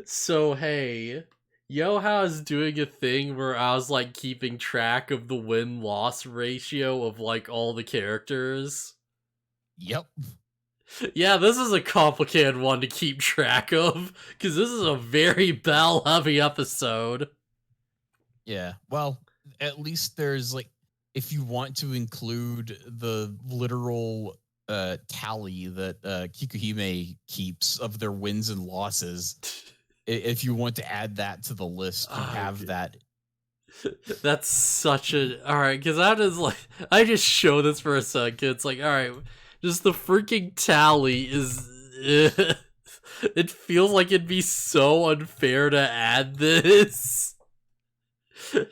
So hey, Yoha's doing a thing where I was like keeping track of the win-loss ratio of like all the characters. Yep. Yeah, this is a complicated one to keep track of, because this is a very battle-heavy episode. Yeah. Well, at least there's like, if you want to include the literal tally that Kikuhime keeps of their wins and losses, if you want to add that to the list, you have that. That's such a alright, because I just show this for a second. It's like, alright, just the freaking tally is it feels like it'd be so unfair to add this.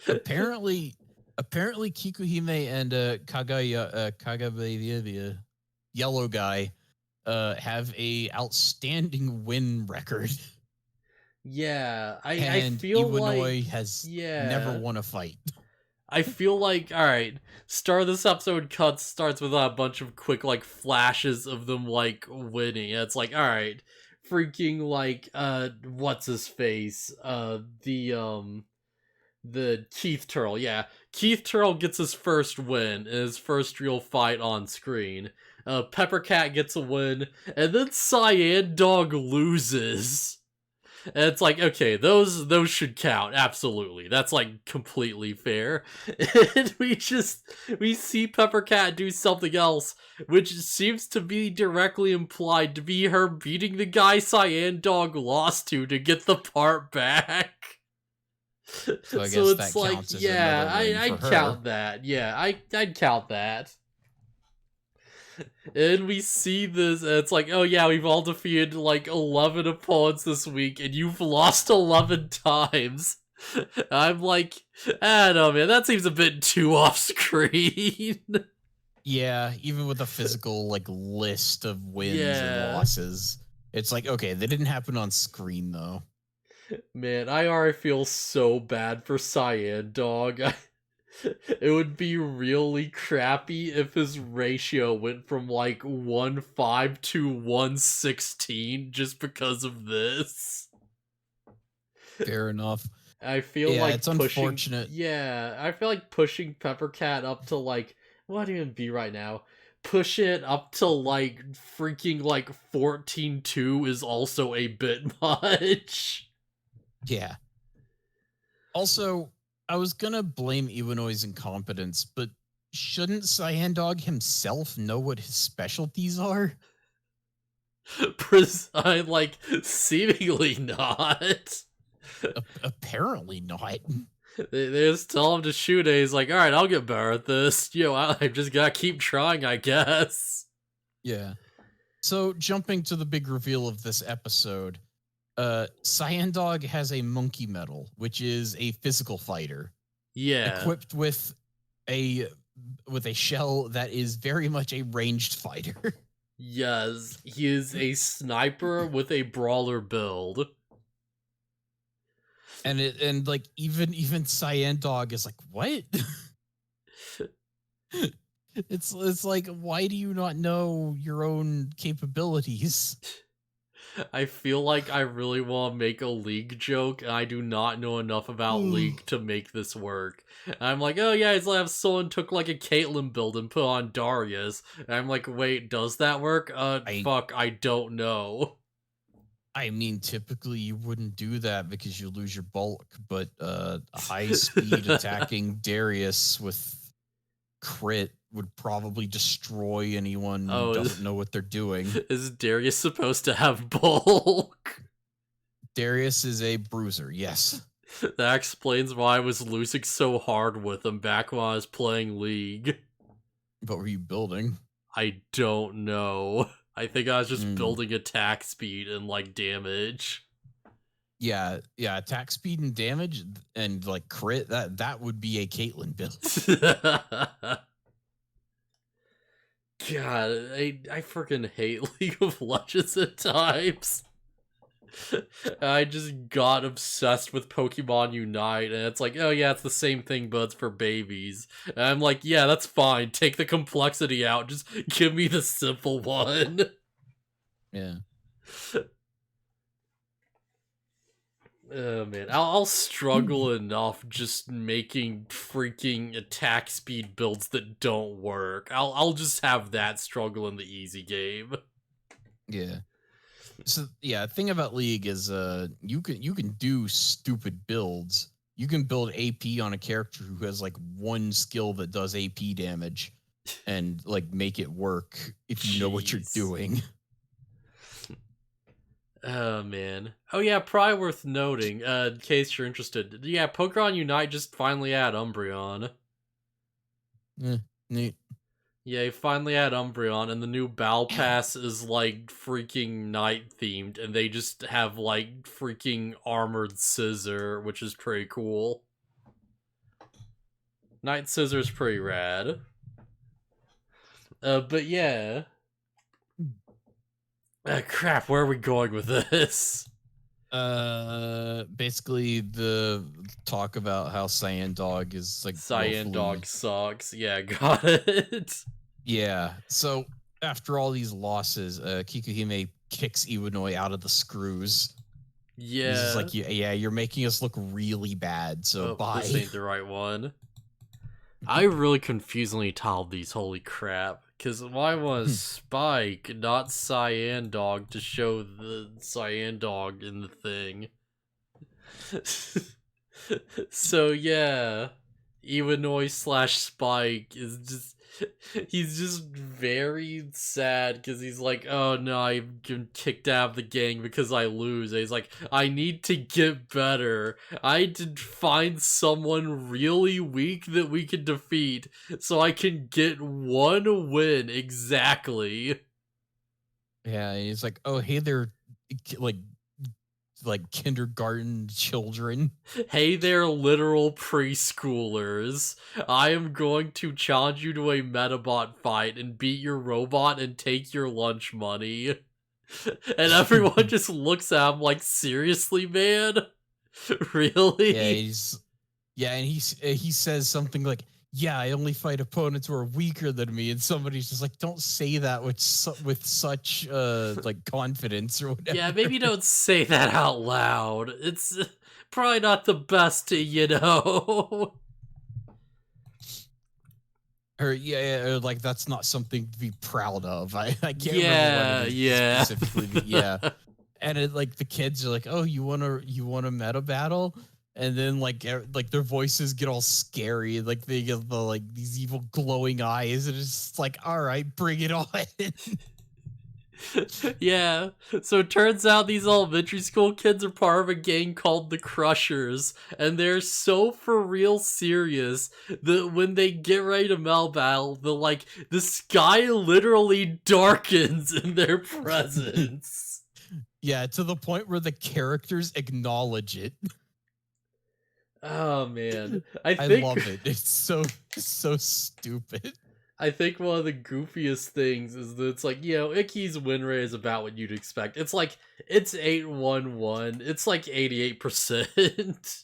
Apparently Kikuhime and Kagabe, the yellow guy, have a outstanding win record. Yeah, I And feel Iwanoi like has yeah. never won a fight. I feel like, alright, start of this episode starts with a bunch of quick, like, flashes of them, like, winning. And it's like, alright, freaking, like, what's his face? The Keith Turtle, yeah. Keith Turtle gets his first win, and his first real fight on screen. Peppercat gets a win, and then Cyandog loses. And it's like, okay, those should count, absolutely. That's like completely fair. And we see Peppercat do something else, which seems to be directly implied to be her beating the guy Cyandog lost to get the part back. So I guess that counts as another win I'd for her. count that. Yeah, I'd count that. And we see this, and it's like, oh yeah, we've all defeated like 11 opponents this week, and you've lost 11 times. I'm like, I don't know, man, that seems a bit too off screen. Yeah, even with a physical like list of wins Yeah. and losses, it's like, okay, they didn't happen on screen though. Man, I already feel so bad for Cyandog. It would be really crappy if his ratio went from like 1-5 to 1-16 just because of this. Fair enough. I feel like it's pushing, unfortunate. yeah, I feel like pushing Peppercat up to like, what do you even be right now? Push it up to like freaking like 14-2 is also a bit much. Yeah. Also, I was gonna blame Iwanoi's incompetence, but shouldn't Cyandog himself know what his specialties are? I like seemingly not. Apparently not. They just tell him to shoot it. He's like, all right, I'll get better at this. I just gotta keep trying, I guess. Yeah. So jumping to the big reveal of this episode, Cyandog has a monkey medal, which is a physical fighter. Yeah. Equipped with a shell that is very much a ranged fighter. Yes, he is a sniper with a brawler build. And like even Cyandog is like, what? It's like, why do you not know your own capabilities? I feel like I really want to make a League joke, and I do not know enough about League to make this work. And I'm like, oh yeah, it's like if someone took like a Caitlyn build and put on Darius. And I'm like, wait, does that work? Fuck, I don't know. I mean, typically you wouldn't do that because you lose your bulk, but high speed attacking Darius with crit would probably destroy anyone who doesn't know what they're doing. Is Darius supposed to have bulk? Darius is a bruiser, yes. That explains why I was losing so hard with him back when I was playing League. What were you building? I don't know. I think I was just building attack speed and like damage. Yeah, attack speed and damage and like crit, that would be a Caitlyn build. God, I freaking hate League of Legends at times. I just got obsessed with Pokemon Unite, and it's like, oh yeah, it's the same thing, but it's for babies. And I'm like, yeah, that's fine. Take the complexity out. Just give me the simple one. Yeah. Oh man, I'll struggle enough just making freaking attack speed builds that don't work. I'll just have that struggle in the easy game. Yeah. So yeah, thing about League is you can do stupid builds. You can build AP on a character who has like one skill that does AP damage and like make it work if you know what you're doing. Oh man. Oh yeah, probably worth noting, in case you're interested. Yeah, Pokemon Unite just finally had Umbreon. Neat. Yeah, he finally had Umbreon, and the new Battle Pass is like freaking night themed, and they just have like freaking armored scissor, which is pretty cool. Night Scissor's pretty rad. But yeah. Crap, where are we going with this? Basically the talk about how Cyandog is like Cyandog sucks. Yeah, got it. Yeah. So after all these losses, Kikuhime kicks Iwanoi out of the screws. Yeah. He's just like, yeah, you're making us look really bad. So bye. This ain't the right one. I really confusingly tiled these. Holy crap! Because why was Spike not Cyandog to show the Cyandog in the thing? So yeah, Iwanoi / Spike is just. He's just very sad because he's like, oh no, I've been kicked out of the gang because I lose. And he's like, I need to get better. I need to find someone really weak that we can defeat so I can get one win exactly. Yeah, he's like, oh hey there, like kindergarten children. Hey there, literal preschoolers. I am going to challenge you to a Medabot fight and beat your robot and take your lunch money. And everyone just looks at him like, seriously, man? Really? Yeah, and he says something like, yeah, I only fight opponents who are weaker than me, and somebody's just like, don't say that with such like confidence or whatever. Yeah, maybe don't say that out loud. It's probably not the best, you know. Or yeah, like that's not something to be proud of. I can't remember what it is specifically. Yeah, and it, like the kids are like, oh, you want a meta battle? And then like their voices get all scary, like they get the like these evil glowing eyes, and it's just like, all right, bring it on. Yeah, so it turns out these elementary school kids are part of a gang called the Crushers, and they're so for real serious that when they get ready to mel battle, the sky literally darkens in their presence. Yeah, to the point where the characters acknowledge it. Oh man, I love it. It's so stupid. I think one of the goofiest things is that it's like, Icky's win rate is about what you'd expect. It's like, it's 8-1-1. It's like 88%.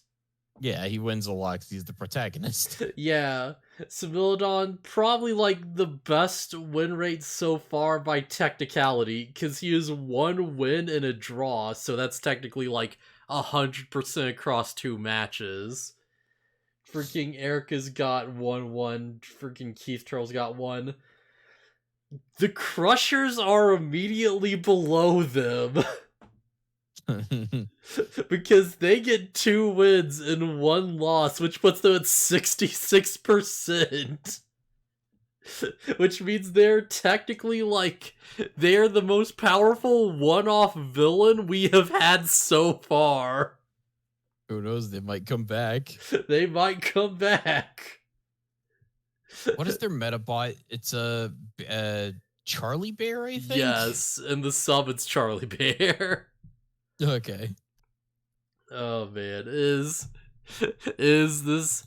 Yeah, he wins a lot because he's the protagonist. Yeah. Similodon, probably like the best win rate so far by technicality, because he has one win and a draw, so that's technically like 100% across 2 matches. Freaking Erica's got 1-1. Freaking Keith Turtle's got 1. The Crushers are immediately below them. Because they get 2 wins and 1 loss, which puts them at 66%. Which means they're technically like, they're the most powerful one-off villain we have had so far. Who knows? They might come back. They might come back. What is their Medabot? It's a Charlie Bear, I think? Yes, in the sub it's Charlie Bear. Okay. Oh man, is this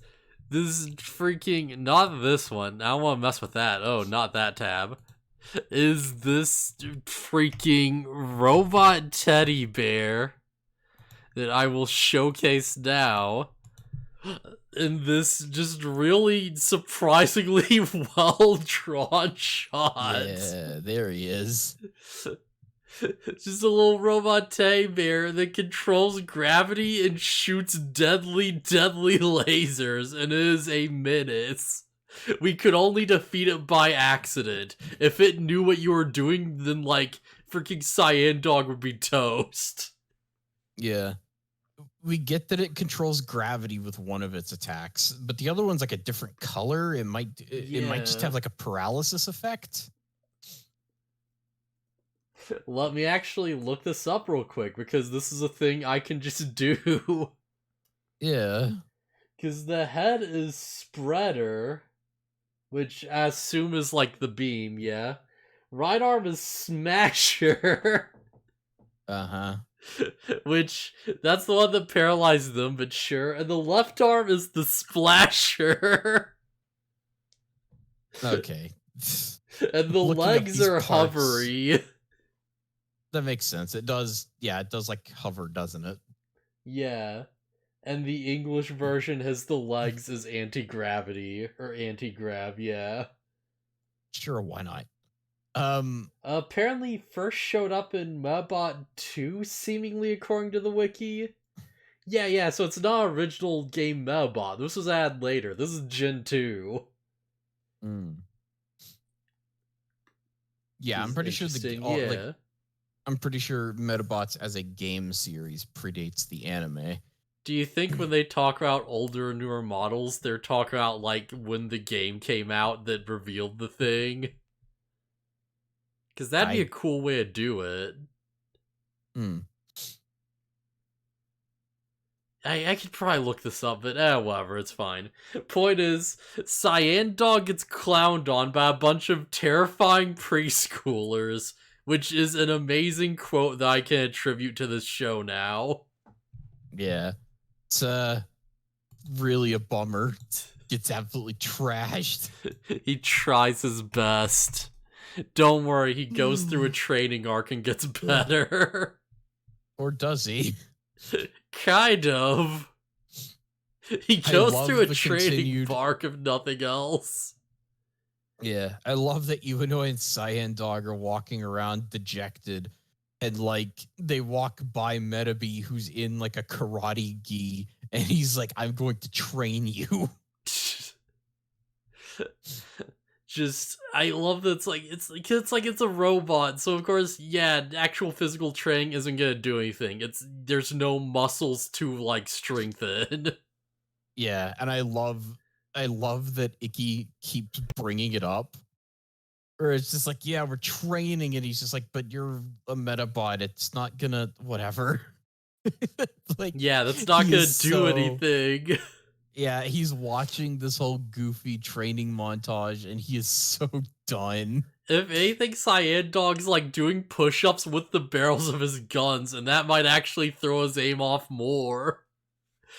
freaking, not this one. I don't want to mess with that. Oh, not that tab. Is this freaking robot teddy bear that I will showcase now in this just really surprisingly well drawn shot. Yeah, there he is. Just a little robot teddy bear that controls gravity and shoots deadly lasers, and it is a menace. We could only defeat it by accident. If it knew what you were doing, then, like, freaking Cyandog would be toast. Yeah. We get that it controls gravity with one of its attacks, but the other one's like a different color. It might just have like a paralysis effect. Let me actually look this up real quick, because this is a thing I can just do. Yeah. Because the head is Spreader, which I assume is like the beam, yeah? Right arm is Smasher. Uh-huh. Which, that's the one that paralyzed them, but sure. And the left arm is the Splasher. Okay. And the legs are parts. hovery. That makes sense. It does, yeah, it does like hover, doesn't it? Yeah. And the English version has the legs as anti-gravity, or anti-grav, yeah. Sure, why not? Apparently first showed up in Medabot 2, seemingly according to the wiki. Yeah, so it's not original game Medabot. This was added later. This is Gen 2. Yeah, I'm pretty sure I'm pretty sure Medabots as a game series predates the anime. Do you think when they talk about older and newer models, they're talking about, like, when the game came out that revealed the thing? Because that'd be a cool way to do it. I could probably look this up, but whatever, it's fine. Point is, Cyandog gets clowned on by a bunch of terrifying preschoolers, which is an amazing quote that I can attribute to this show now. Yeah. It's really a bummer. Gets absolutely trashed. He tries his best. Don't worry, he goes through a training arc and gets better. Or does he? Kind of. He goes through a training arc if nothing else. Yeah, I love that Iwano and Cyandog are walking around dejected, and like they walk by Medabots, who's in like a karate gi, and he's like, "I'm going to train you." Just, I love that it's a robot, so of course, yeah, actual physical training isn't gonna do anything. There's no muscles to, like, strengthen. Yeah, and I love that Icky keeps bringing it up. Or it's just like, yeah, we're training, and he's just like, but you're a Medabot, it's not gonna, whatever. Like, yeah, that's not gonna do anything. Yeah, he's watching this whole goofy training montage, and he is so done. If anything, Cyandog's like doing push-ups with the barrels of his guns, and that might actually throw his aim off more.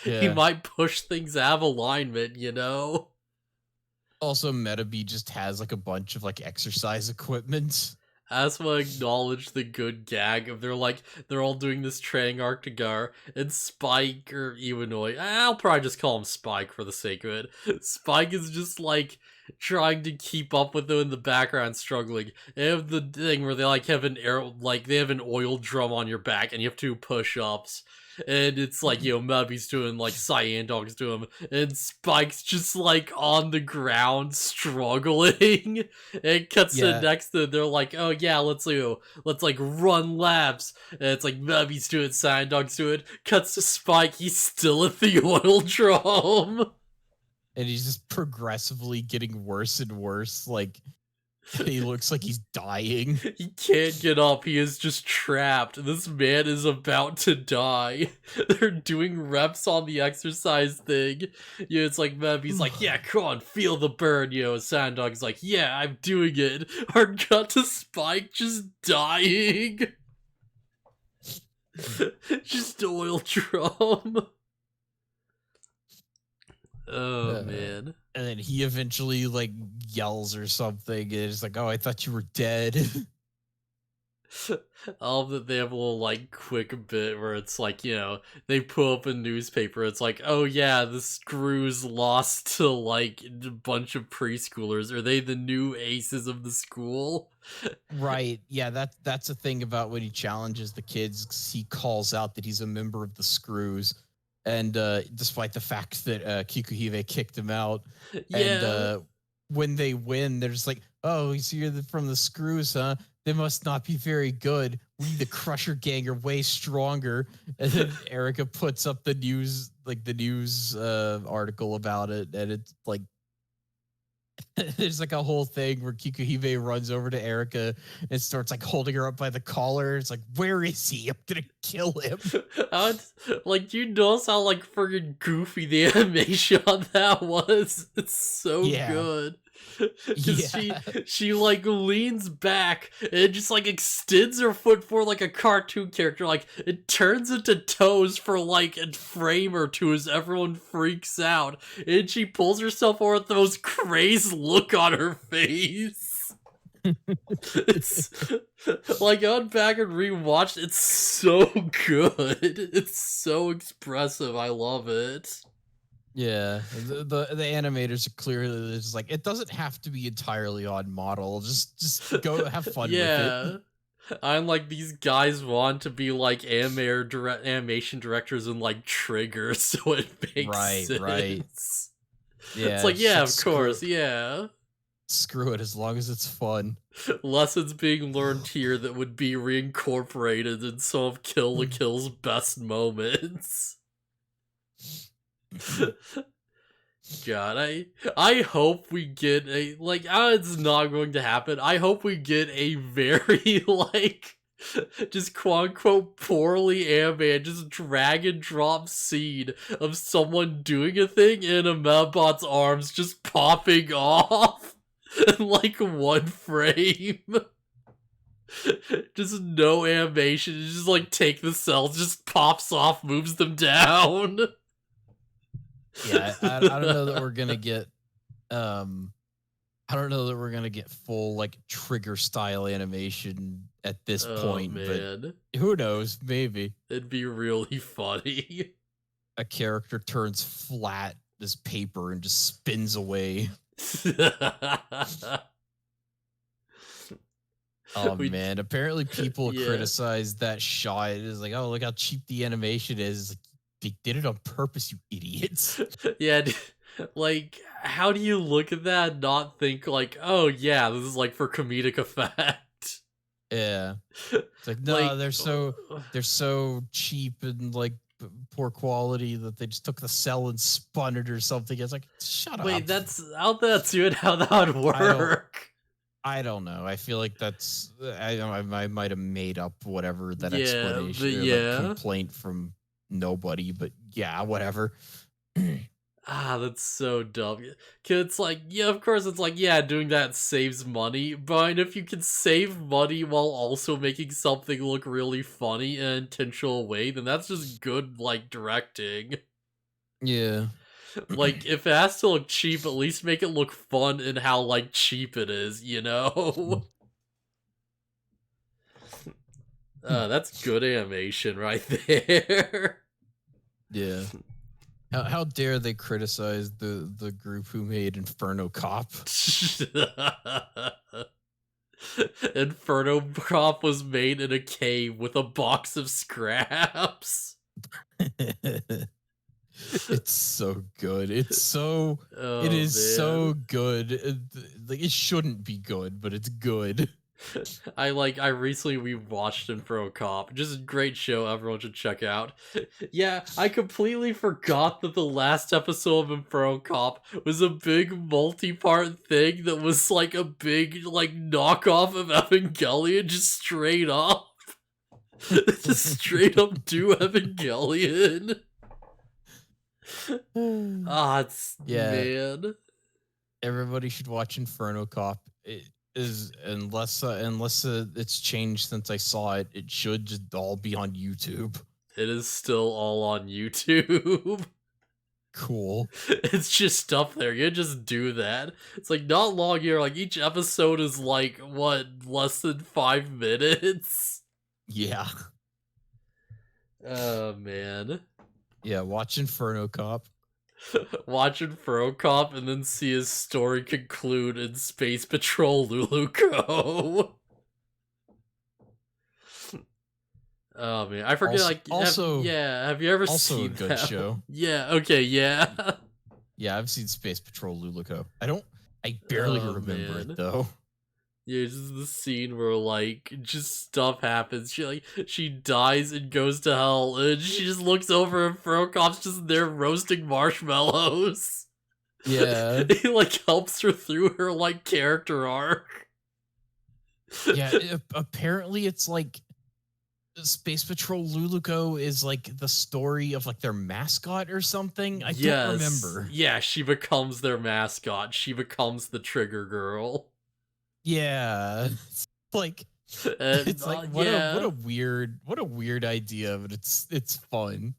Yeah. He might push things out of alignment, you know? Also, Medabots just has like a bunch of like exercise equipment. I just want to acknowledge the good gag of they're all doing this training arc together, and Spike, or Iwanoi, I'll probably just call him Spike for the sake of it. Spike is just like trying to keep up with them in the background, struggling. They have the thing where they like have an they have an oil drum on your back, and you have to do push-ups. And it's like, you know, Medabots doing, like, Cyandog's doing, and Spike's just, like, on the ground struggling. And it cuts to next to, they're like, oh yeah, let's like run laps. And it's like, Medabots doing, Cyandog's doing. Cuts to Spike, he's still at the oil drum. And he's just progressively getting worse and worse, like... He looks like he's dying. He can't get up. He is just trapped. This man is about to die. They're doing reps on the exercise thing. You know, it's like Medabots like, yeah, come on, feel the burn. You know, Cyandog's like, yeah, I'm doing it. Our cut to Spike just dying. Just oil drum. Oh, man. And then he eventually, like, yells or something, and it's like, oh, I thought you were dead. All that they have a little like quick bit where it's like, they pull up a newspaper. It's like, oh yeah, the Screws lost to like a bunch of preschoolers. Are they the new aces of the school? Right. Yeah, that's a thing about when he challenges the kids. 'Cause he calls out that he's a member of the Screws. And despite the fact that Kikuhime kicked him out, and Yeah. when they win, they're just like, "Oh, so you're from the Screws, huh? They must not be very good. We, the Crusher Gang, are way stronger." And then Erica puts up the news, article about it, and it's like, there's like a whole thing where Kikuhime runs over to Erica and starts like holding her up by the collar. It's like, where is he? I'm gonna kill him. Like, do you notice how like friggin' goofy the animation on that was? It's so good. Because she like leans back and just like extends her foot for like a cartoon character. Like it turns into toes for like a frame or two as everyone freaks out. And she pulls herself over with the most crazed look on her face. It's like I went back and rewatched. It's so good. It's so expressive. I love it. Yeah, the animators are clearly just like, it doesn't have to be entirely on model. Just go have fun with it. I'm like, these guys want to be like animation directors and like Trigger, so it makes sense. Right. Yeah, it's like, yeah, of course, yeah. Screw it, as long as it's fun. Lessons being learned here that would be reincorporated in some of Kill la Kill's best moments. God, I hope we get a like. It's not going to happen. I hope we get a very like, just quote unquote poorly animated, just drag and drop scene of someone doing a thing and a Medabot's arms just popping off in like one frame. Just no animation. Just like take the cells, just pops off, moves them down. Yeah, I don't know that we're gonna get I don't know that we're gonna get full like Trigger style animation at this point, man. But who knows? Maybe it'd be really funny. A character turns flat as paper and just spins away. Man, apparently people criticize that shot. It is like, oh, look how cheap the animation is. Like, they did it on purpose, you idiots. Yeah, like, how do you look at that and not think like, oh yeah, this is like for comedic effect? Yeah, it's like, no, like, they're so cheap and like poor quality that they just took the cell and spun it or something. It's like, shut up. Wait, that's how that would work. I don't know. I feel like that's I might have made up whatever that explanation. Complaint from nobody, but yeah, whatever. That's so dumb. It's like, yeah, of course it's like, yeah, doing that saves money, but if you can save money while also making something look really funny in an intentional way, then that's just good, like, directing. Yeah. Like, if it has to look cheap, at least make it look fun in how, like, cheap it is, you know? That's good animation right there. Yeah. How dare they criticize the group who made Inferno Cop? Inferno Cop was made in a cave with a box of scraps. It's so good. It's so it is so good. Like, it shouldn't be good, but it's good. I recently rewatched Inferno Cop. Just a great show everyone should check out. Yeah, I completely forgot that the last episode of Inferno Cop was a big multi-part thing that was like a big like knockoff of Evangelion, just straight up. Just straight up do Evangelion. Man. Everybody should watch Inferno Cop. It is, unless it's changed since I saw it, it should just all be on YouTube. It is still all on YouTube. cool. It's just stuff there. You just do that. It's like not long here. Like each episode is like what, less than 5 minutes. Yeah. Oh man. Yeah, watch Inferno Cop. Watch Inferno Cop and then see his story conclude in Space Patrol Luluco. Oh man, I forget. Have you ever seen a good that show? one? Yeah. Okay. Yeah. Yeah, I've seen Space Patrol Luluco. I barely remember it though. Yeah, it's just the scene where like just stuff happens. She dies and goes to hell, and she just looks over and Furocop's just there roasting marshmallows. Yeah, He like helps her through her like character arc. Yeah, apparently it's like Space Patrol Luluco is like the story of like their mascot or something. I don't remember. Yeah, she becomes their mascot. She becomes the Trigger Girl. Yeah, it's like what a weird idea, but it's fun.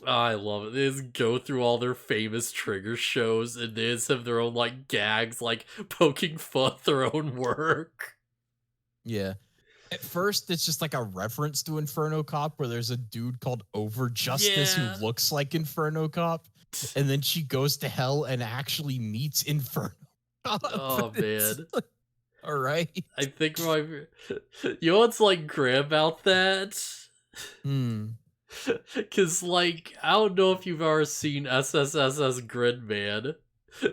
I love it. They just go through all their famous Trigger shows and they just have their own like gags, like poking fun at their own work. Yeah. At first, it's just like a reference to Inferno Cop where there's a dude called Over Justice who looks like Inferno Cop. And then she goes to hell and actually meets Inferno Cop. Oh, man. Like, all right. I think you know what's like great about that? Because, like, I don't know if you've ever seen SSSS Gridman.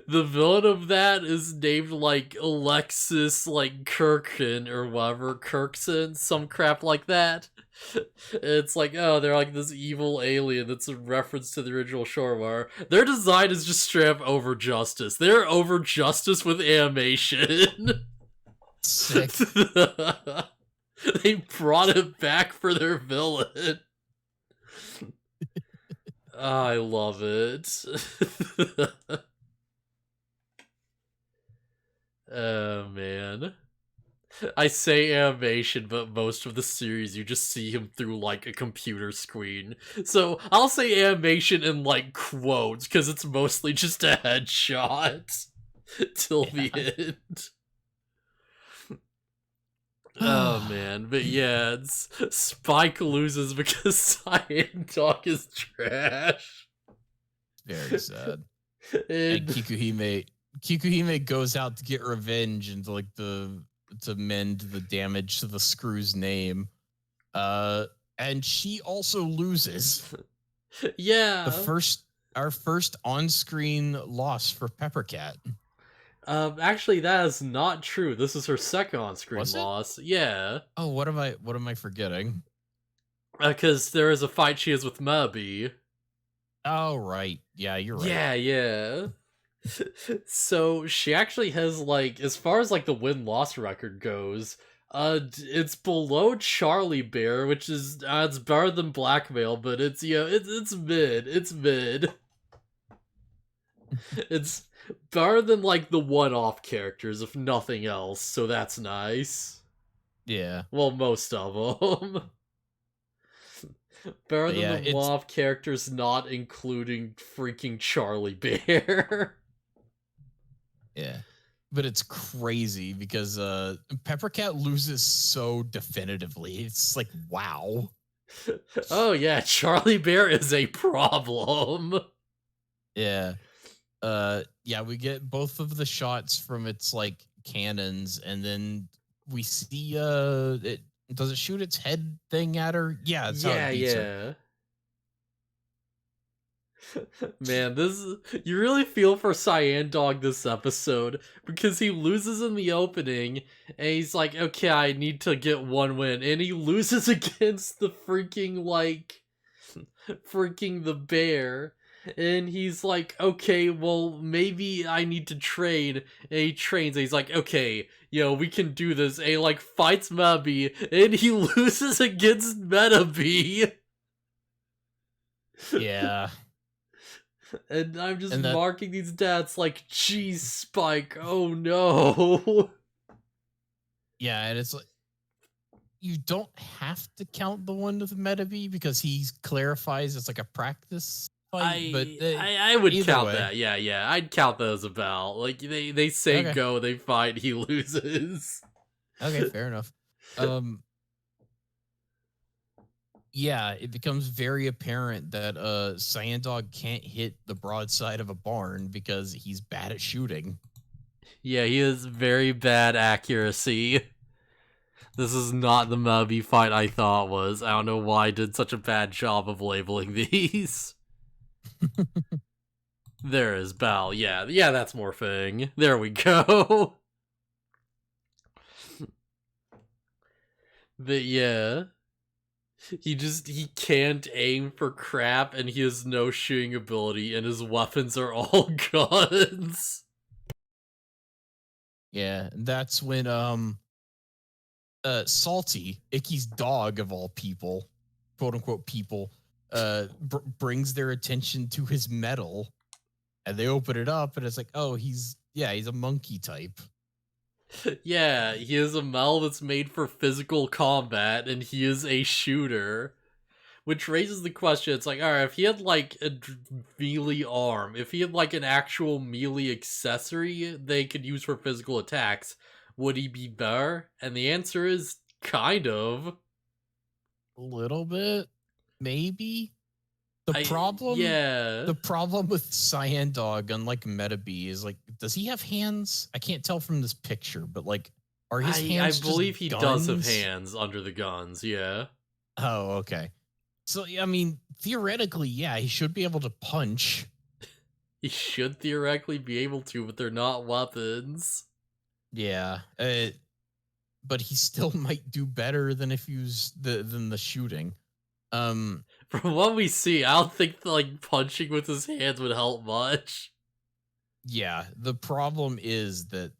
The villain of that is named, like, Alexis, like, Kirkin or whatever. Kirkson, some crap like that. It's like, oh, they're like this evil alien that's a reference to the original Shorewar. Their design is just straight up Over Justice. They're Over Justice with animation. Sick. They brought it back for their villain. I love it. Oh man. I say animation, but most of the series you just see him through like a computer screen. So I'll say animation in like quotes because it's mostly just a headshot till the end. Oh man, but yeah, it's Spike loses because Cyandog is trash. Very sad. And Kikuhime goes out to get revenge and to mend the damage to the screw's name. And she also loses. Yeah. Our first on-screen loss for Peppercat. Actually, that is not true. This is her second on-screen loss. Yeah. Oh, what am I forgetting? Because there is a fight she has with Mubby. Oh, right. Yeah, you're right. Yeah. So she actually has like, as far as like the win-loss record goes, it's below Charlie Bear, which is it's better than Blackmail, but it's it's mid. It's mid. It's better than like the one-off characters, if nothing else. So that's nice. Yeah. Well, most of them. Better than the one-off characters, not including freaking Charlie Bear. Yeah. But it's crazy because Peppercat loses so definitively. It's like, wow. Oh yeah, Charlie Bear is a problem. Yeah. Yeah, we get both of the shots from its like cannons, and then we see does it shoot its head thing at her? Yeah, it's how it beats her. Man, you really feel for Cyandog this episode because he loses in the opening and he's like, okay, I need to get one win, and he loses against the freaking the bear, and he's like, okay, well maybe I need to train, and he trains and he's like, okay, we can do this, and he like fights Mubby and he loses against Medabots. Yeah. And I'm just marking these stats like, geez, Spike, oh no. Yeah, and it's like, you don't have to count the one with Medabots because he clarifies it's like a practice fight, but I would either count way. that. Yeah, I'd count that as a battle. Like they say Okay. go, they fight, he loses. Okay, fair enough. Yeah, it becomes very apparent that Cyandog can't hit the broadside of a barn because he's bad at shooting. Yeah, he has very bad accuracy. This is not the Mubby fight I thought was. I don't know why I did such a bad job of labeling these. There is Bal. Yeah, that's Morphing. There we go. But yeah. He can't aim for crap, and he has no shooting ability, and his weapons are all guns. Yeah, that's when Salty, Icky's dog of all people, quote unquote people, brings their attention to his medal, and they open it up, and it's like, oh, he's a monkey type. Yeah, he is a medal that's made for physical combat, and he is a shooter. Which raises the question, it's like, alright, if he had like a melee arm, if he had like an actual melee accessory they could use for physical attacks, would he be better? And the answer is kind of. A little bit, maybe. The problem with Cyandog, unlike Medabots, is like, does he have hands? I can't tell from this picture, but like, are his hands? I believe he does have guns? hands under the guns. Yeah. Oh, okay. So I mean, theoretically, yeah, he should be able to punch. He should theoretically be able to, but they're not weapons. Yeah, but he still might do better than if he was than the shooting. From what we see, I don't think like punching with his hands would help much. Yeah, the problem is that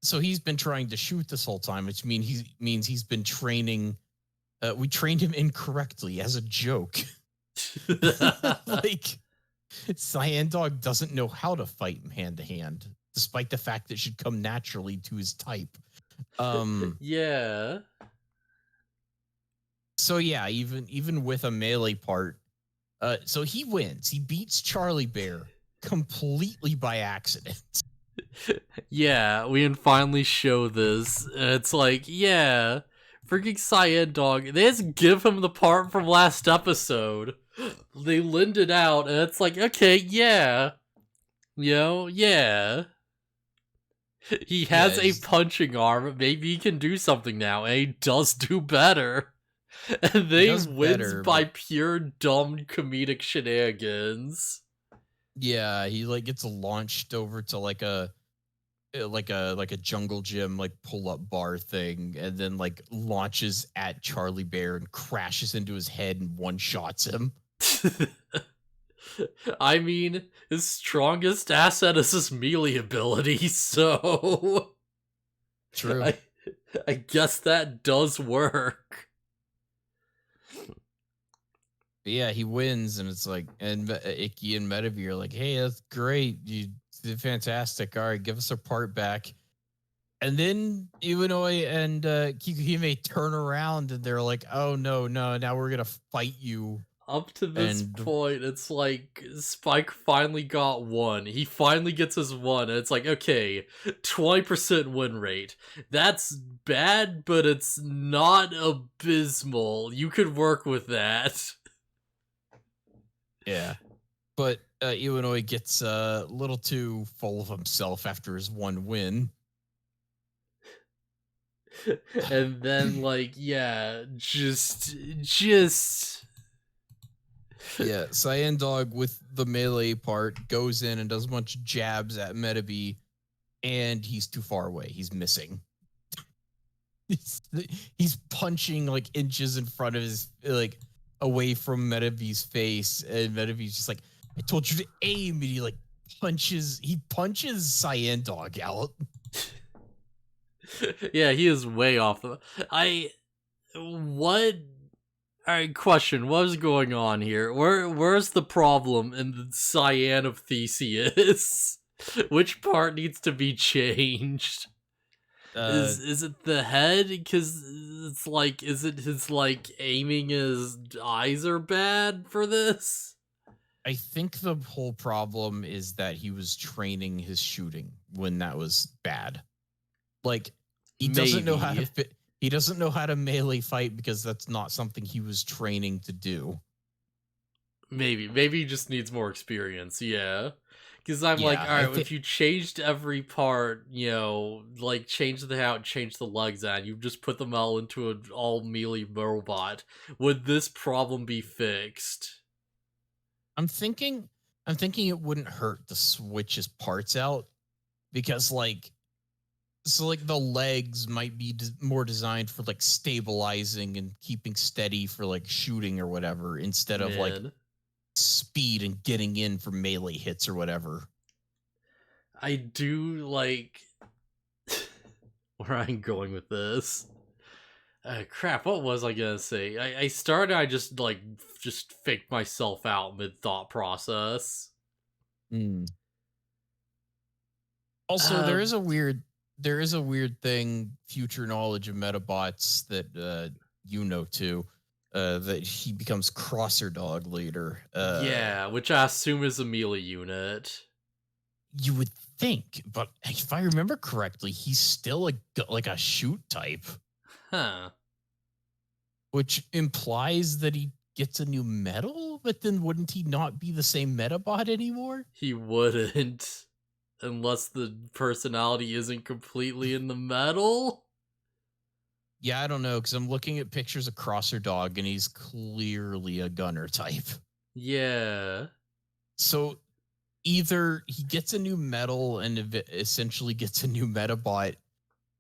so he's been trying to shoot this whole time, which means he's been training. We trained him incorrectly as a joke. Like, Cyandog doesn't know how to fight hand to hand, despite the fact that it should come naturally to his type. Yeah. So yeah, even with a melee part, so he wins. He beats Charlie Bear completely by accident. Yeah, we can finally show this. It's like, yeah, freaking Cyandog. They just give him the part from last episode. They lend it out, and it's like, okay, yeah. Yeah. He has a punching arm. Maybe he can do something now, and he does do better. And they wins by pure dumb comedic shenanigans. Yeah, he like gets launched over to like a jungle gym like pull-up bar thing, and then like launches at Charlie Bear and crashes into his head and one-shots him. I mean, his strongest asset is his melee ability, so true. I guess that does work. But yeah, he wins, and it's like, and Icky and Medabots are like, hey, that's great. You did fantastic. All right, give us our part back. And then Iwanoi and Kikuhime turn around, and they're like, oh, no, now we're going to fight you. Up to this point, it's like Spike finally got one. He finally gets his one, and it's like, okay, 20% win rate. That's bad, but it's not abysmal. You could work with that. Yeah. But Iwanoi gets a little too full of himself after his one win. And then, like, yeah, just... Yeah, Cyandog with the melee part goes in and does a bunch of jabs at Medabots, and he's too far away. He's missing. He's punching like inches in front of his, like, away from Medabots' face, and Medabots just like, I told you to aim, and he like punches Cyandog out. Yeah, he is way off the... Alright, question. What is going on here? Where's the problem in the cyan of Theseus? Which part needs to be changed? Is it the head? Because it's like, is it his, like, aiming his eyes are bad for this? I think the whole problem is that he was training his shooting when that was bad. Like he doesn't know how to Maybe. fit. He doesn't know how to melee fight because that's not something he was training to do. Maybe he just needs more experience. Yeah. Because I'm like, all Yeah, I right, think if you changed every part, like change the how, change the legs, and you just put them all into an all melee robot, would this problem be fixed? I'm thinking I'm thinking it wouldn't hurt to switch his parts out because like the legs might be more designed for like stabilizing and keeping steady for like shooting or whatever instead of like Man, speed and getting in for melee hits or whatever. I do like where I'm going with this. Crap, what was I gonna say? I just faked myself out mid thought process. Hmm. Also, Um, there is a weird thing, future knowledge of Medabots that you know too, that he becomes crosser dog later. yeah, which I assume is a melee unit. You would think, but if I remember correctly, he's still like a shoot type, Huh. which implies that he gets a new medal, but then wouldn't he not be the same Medabot anymore? He wouldn't. Unless the personality isn't completely in the metal. Yeah, I don't know, because I'm looking at pictures of Crosser Dog and he's clearly a gunner type. Yeah. So either he gets a new medal and essentially gets a new Metabot,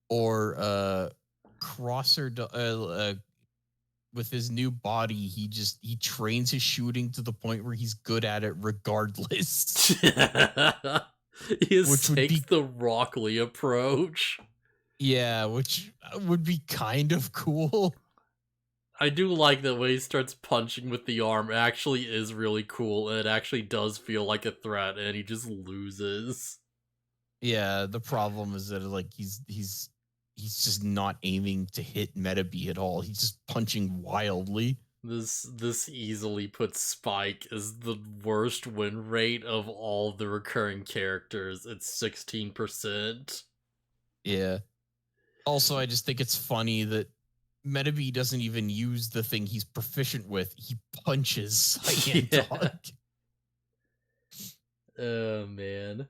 or with his new body, he trains his shooting to the point where he's good at it regardless, He which just would takes be the Rockley approach. yeah, which would be kind of cool. I do like that when he starts punching with the arm, it actually is really cool, and it actually does feel like a threat, and he just loses. Yeah, the problem is that like he's just not aiming to hit Metabee at all. He's just punching wildly. This easily puts Spike as the worst win rate of all the recurring characters. It's 16%. Yeah. Also, I just think it's funny that Metabee doesn't even use the thing he's proficient with. He punches Yeah. Cyandog. Oh man.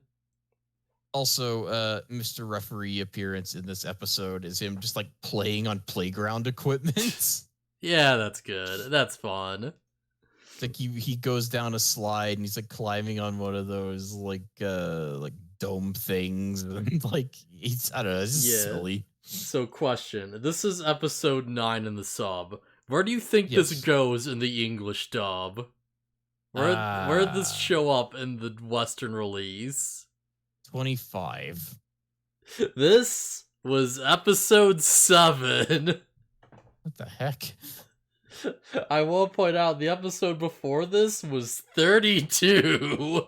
Also, Mr. Referee appearance in this episode is him just like playing on playground equipment. Yeah, that's good. That's fun. Like he goes down a slide and he's like climbing on one of those like dome things and like he's I don't know, it's just Yeah. silly. So question. This is episode 9 in the sub. Where do you think this Yes. goes in the English dub? Where did this Ah, show up in the Western release? 25. This was episode 7. What the heck? I will point out the episode before this was 32.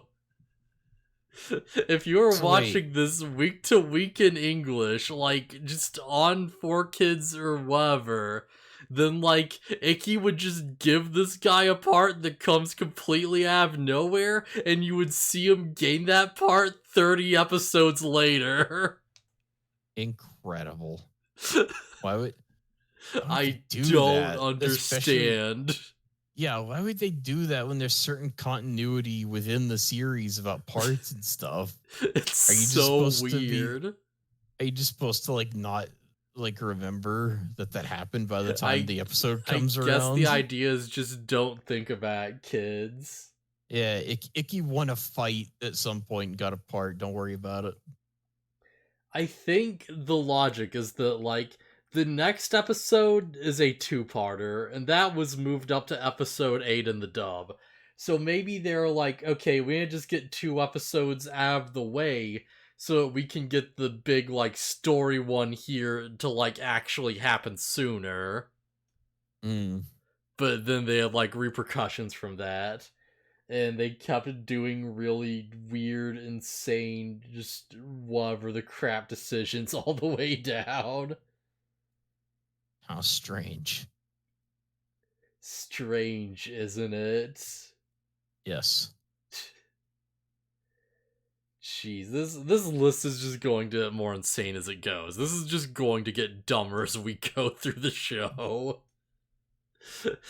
If you were So wait, watching this week to week in English, like just on 4Kids or whatever, then like Icky would just give this guy a part that comes completely out of nowhere, and you would see him gain that part 30 episodes later. incredible. Why would they I do don't that? Especially understand. yeah, why would they do that when there's certain continuity within the series about parts and stuff? It's Are you just so supposed to be weird. are you just supposed to like not like remember that happened by the time I the episode I comes guess the around? idea is just don't think about kids. Yeah, Icky won a fight at some point and got a part. Don't worry about it. I think the logic is that like the next episode is a two-parter, and that was moved up to episode 8 in the dub. So maybe they're like, okay, we need to just get 2 episodes out of the way so that we can get the big like story one here to like actually happen sooner. Mm. But then they had like repercussions from that. And they kept doing really weird, insane, just whatever the crap decisions all the way down. How strange. Strange, isn't it? Yes. Jeez, this list is just going to get more insane as it goes. This is just going to get dumber as we go through the show.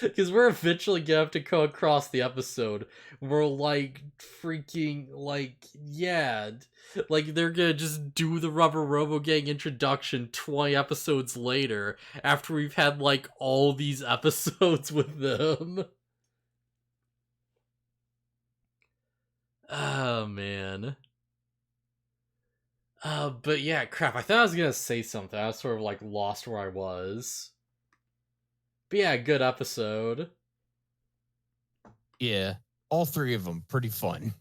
Because we're eventually gonna have to go across the episode where, like, freaking, like, yeah, like, they're gonna just do the Rubber Robo Gang introduction 20 episodes later, after we've had, like, all these episodes with them. Oh, man. But yeah, crap, I thought I was gonna say something. I was sort of, like, lost where I was. But yeah, good episode. Yeah, all three of them pretty fun.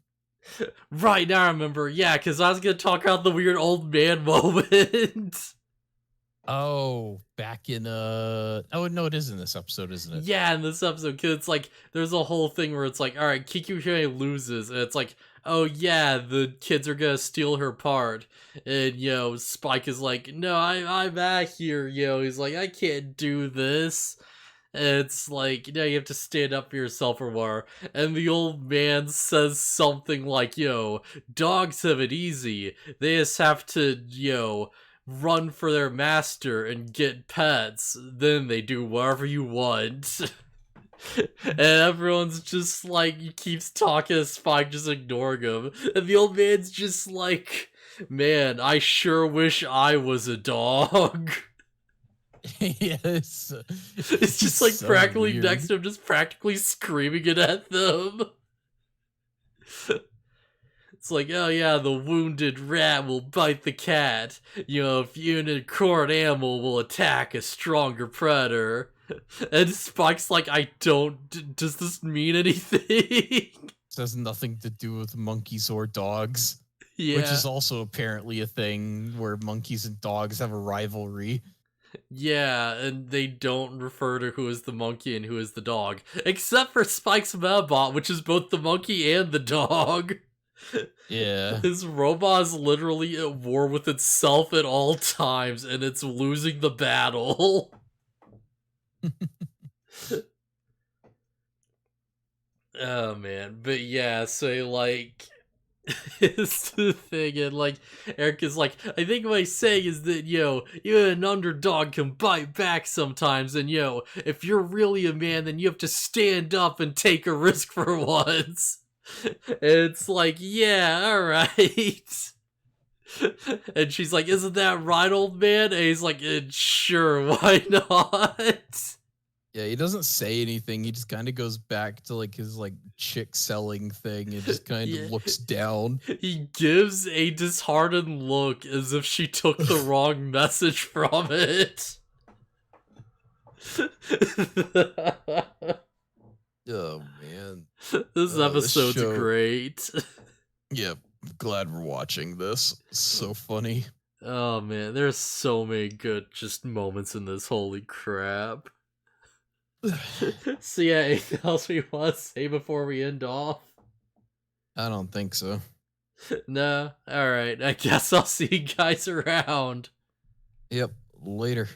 Right, now I remember. Yeah, because I was gonna talk about the weird old man moment. Oh, back in oh no, it is in this episode, isn't it? Yeah, in this episode, because it's like there's a whole thing where it's like, all right, Kikuhime loses, and it's like, oh yeah, the kids are gonna steal her part, and Spike is like, no, I'm back here, he's like, I can't do this. It's like, you have to stand up for yourself or more. And the old man says something like, dogs have it easy. They just have to, run for their master and get pets. Then they do whatever you want. And everyone's just like, he keeps talking to Spike, just ignoring him. And the old man's just like, man, I sure wish I was a dog. Yes. It's just like so practically weird. next to him, just practically screaming it at them. It's like, oh yeah, the wounded rat will bite the cat. If you and a cornered animal will attack a stronger predator. And Spike's like, does this mean anything? This has nothing to do with monkeys or dogs. Yeah. Which is also apparently a thing where monkeys and dogs have a rivalry. Yeah, and they don't refer to who is the monkey and who is the dog. Except for Spike's Medabot, which is both the monkey and the dog. Yeah. His robot is literally at war with itself at all times, and it's losing the battle. Oh, man. But yeah, so, like... it's the thing, and like Eric is like, I think what he's saying is that you and an underdog can bite back sometimes, and if you're really a man, then you have to stand up and take a risk for once. And it's like, yeah, all right. And she's like, isn't that right, old man? And he's like, sure, why not? Yeah, he doesn't say anything. He just kind of goes back to like his like chick selling thing and just kind of looks down. He gives a disheartened look as if she took the wrong message from it. Oh man, this episode's great. Yeah, glad we're watching this. It's so funny. Oh man, there's so many good just moments in this. Holy crap. So yeah, anything else we want to say before we end off? I don't think so. No? Alright, I guess I'll see you guys around. Yep, later.